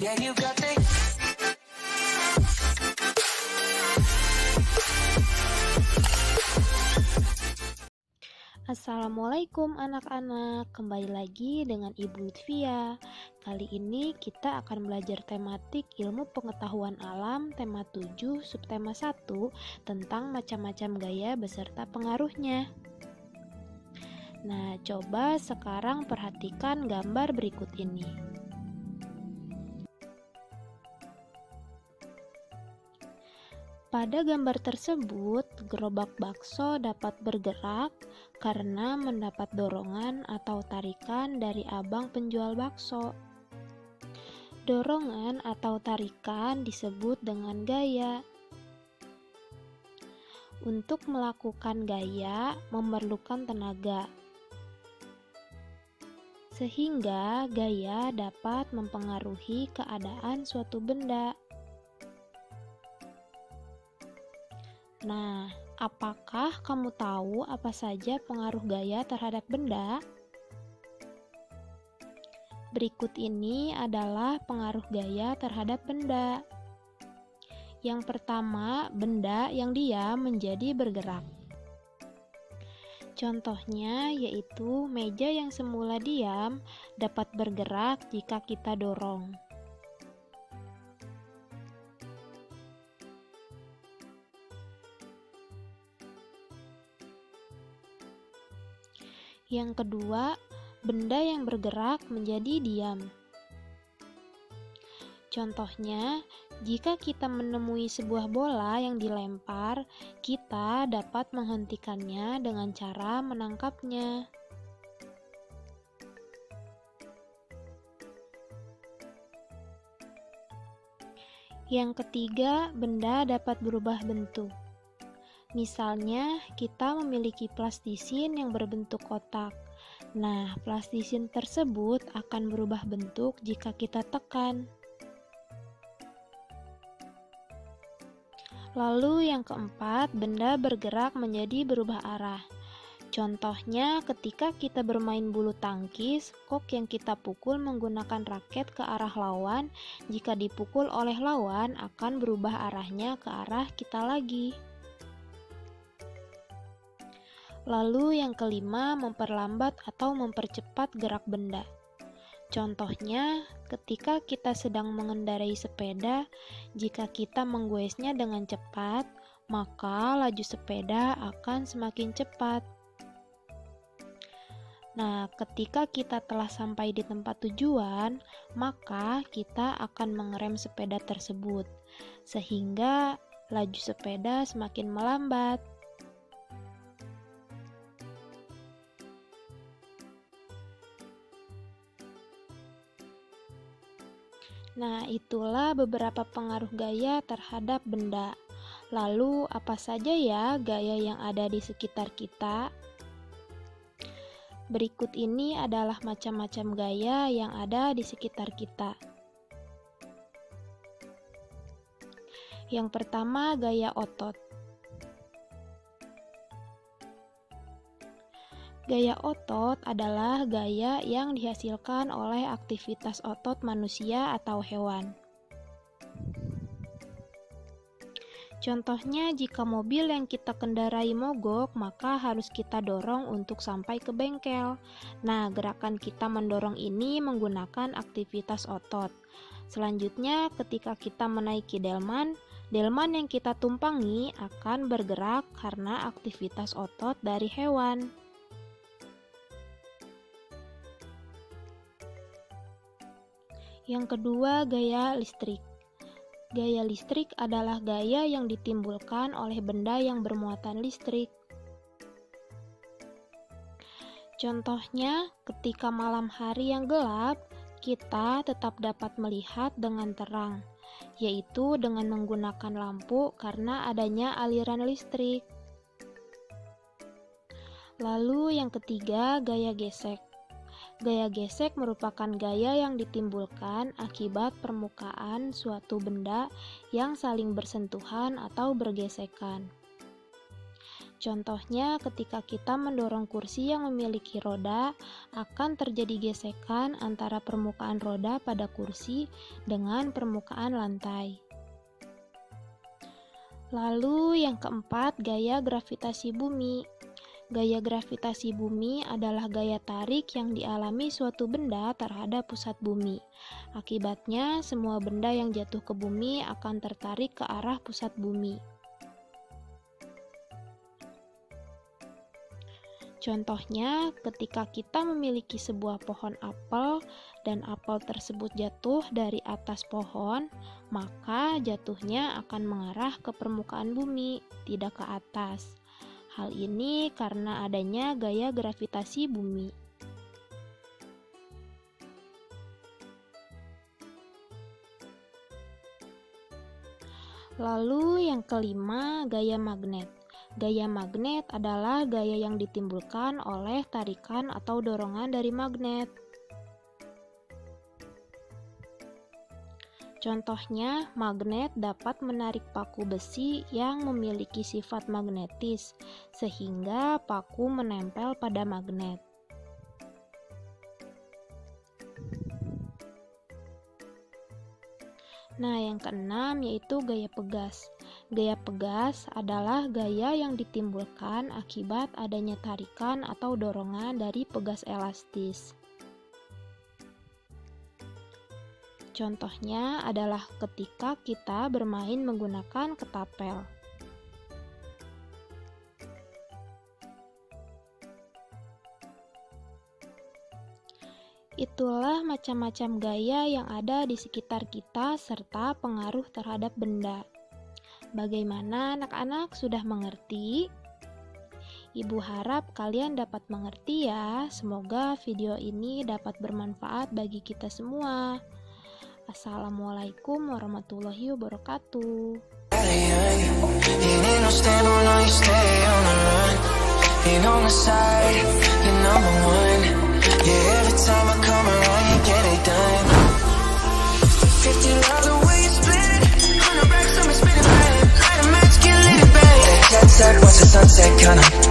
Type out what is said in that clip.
Yeah, you got the Assalamualaikum anak-anak, kembali lagi dengan Ibu Lutfia. Kali ini kita akan belajar tematik ilmu pengetahuan alam tema 7 subtema 1 tentang macam-macam gaya beserta pengaruhnya. Nah, coba sekarang perhatikan gambar berikut ini. Pada gambar tersebut, gerobak bakso dapat bergerak karena mendapat dorongan atau tarikan dari abang penjual bakso. Dorongan atau tarikan disebut dengan gaya. Untuk melakukan gaya memerlukan tenaga, sehingga gaya dapat mempengaruhi keadaan suatu benda. Nah, apakah kamu tahu apa saja pengaruh gaya terhadap benda? Berikut ini adalah pengaruh gaya terhadap benda. Yang pertama, benda yang diam menjadi bergerak. Contohnya yaitu meja yang semula diam dapat bergerak jika kita dorong. Yang kedua, benda yang bergerak menjadi diam. Contohnya, jika kita menemui sebuah bola yang dilempar, kita dapat menghentikannya dengan cara menangkapnya. Yang ketiga, benda dapat berubah bentuk. Misalnya, kita memiliki plastisin yang berbentuk kotak. Nah, plastisin tersebut akan berubah bentuk jika kita tekan. Lalu yang keempat, benda bergerak menjadi berubah arah. Contohnya, ketika kita bermain bulu tangkis, kok yang kita pukul menggunakan raket ke arah lawan, jika dipukul oleh lawan akan berubah arahnya ke arah kita lagi. Lalu yang kelima, memperlambat atau mempercepat gerak benda. Contohnya, ketika kita sedang mengendarai sepeda, jika kita menggoesnya dengan cepat, maka laju sepeda akan semakin cepat. Nah, ketika kita telah sampai di tempat tujuan, maka kita akan mengerem sepeda tersebut, sehingga laju sepeda semakin melambat. Nah, itulah beberapa pengaruh gaya terhadap benda. Lalu, apa saja ya gaya yang ada di sekitar kita? Berikut ini adalah macam-macam gaya yang ada di sekitar kita. Yang pertama, gaya otot. Gaya otot adalah gaya yang dihasilkan oleh aktivitas otot manusia atau hewan. Contohnya, jika mobil yang kita kendarai mogok, maka harus kita dorong untuk sampai ke bengkel. Nah, gerakan kita mendorong ini menggunakan aktivitas otot. Selanjutnya, ketika kita menaiki delman yang kita tumpangi akan bergerak karena aktivitas otot dari hewan. Yang kedua, gaya listrik. Gaya listrik adalah gaya yang ditimbulkan oleh benda yang bermuatan listrik. Contohnya, ketika malam hari yang gelap, kita tetap dapat melihat dengan terang, yaitu dengan menggunakan lampu karena adanya aliran listrik. Lalu yang ketiga, gaya gesek. Gaya gesek merupakan gaya yang ditimbulkan akibat permukaan suatu benda yang saling bersentuhan atau bergesekan. Contohnya, ketika kita mendorong kursi yang memiliki roda, akan terjadi gesekan antara permukaan roda pada kursi dengan permukaan lantai. Lalu yang keempat, gaya gravitasi bumi. Gaya gravitasi bumi adalah gaya tarik yang dialami suatu benda terhadap pusat bumi. Akibatnya, semua benda yang jatuh ke bumi akan tertarik ke arah pusat bumi. Contohnya, ketika kita memiliki sebuah pohon apel dan apel tersebut jatuh dari atas pohon, maka jatuhnya akan mengarah ke permukaan bumi, tidak ke atas. Hal ini karena adanya gaya gravitasi bumi. Lalu yang kelima, gaya magnet. Gaya magnet adalah gaya yang ditimbulkan oleh tarikan atau dorongan dari magnet. Contohnya, magnet dapat menarik paku besi yang memiliki sifat magnetis, sehingga paku menempel pada magnet. Nah, yang keenam yaitu gaya pegas. Gaya pegas adalah gaya yang ditimbulkan akibat adanya tarikan atau dorongan dari pegas elastis. Contohnya adalah ketika kita bermain menggunakan ketapel. Itulah macam-macam gaya yang ada di sekitar kita serta pengaruh terhadap benda. Bagaimana anak-anak, sudah mengerti? Ibu harap kalian dapat mengerti ya. Semoga video ini dapat bermanfaat bagi kita semua. Assalamualaikum warahmatullahi wabarakatuh. Once the sunset, kinda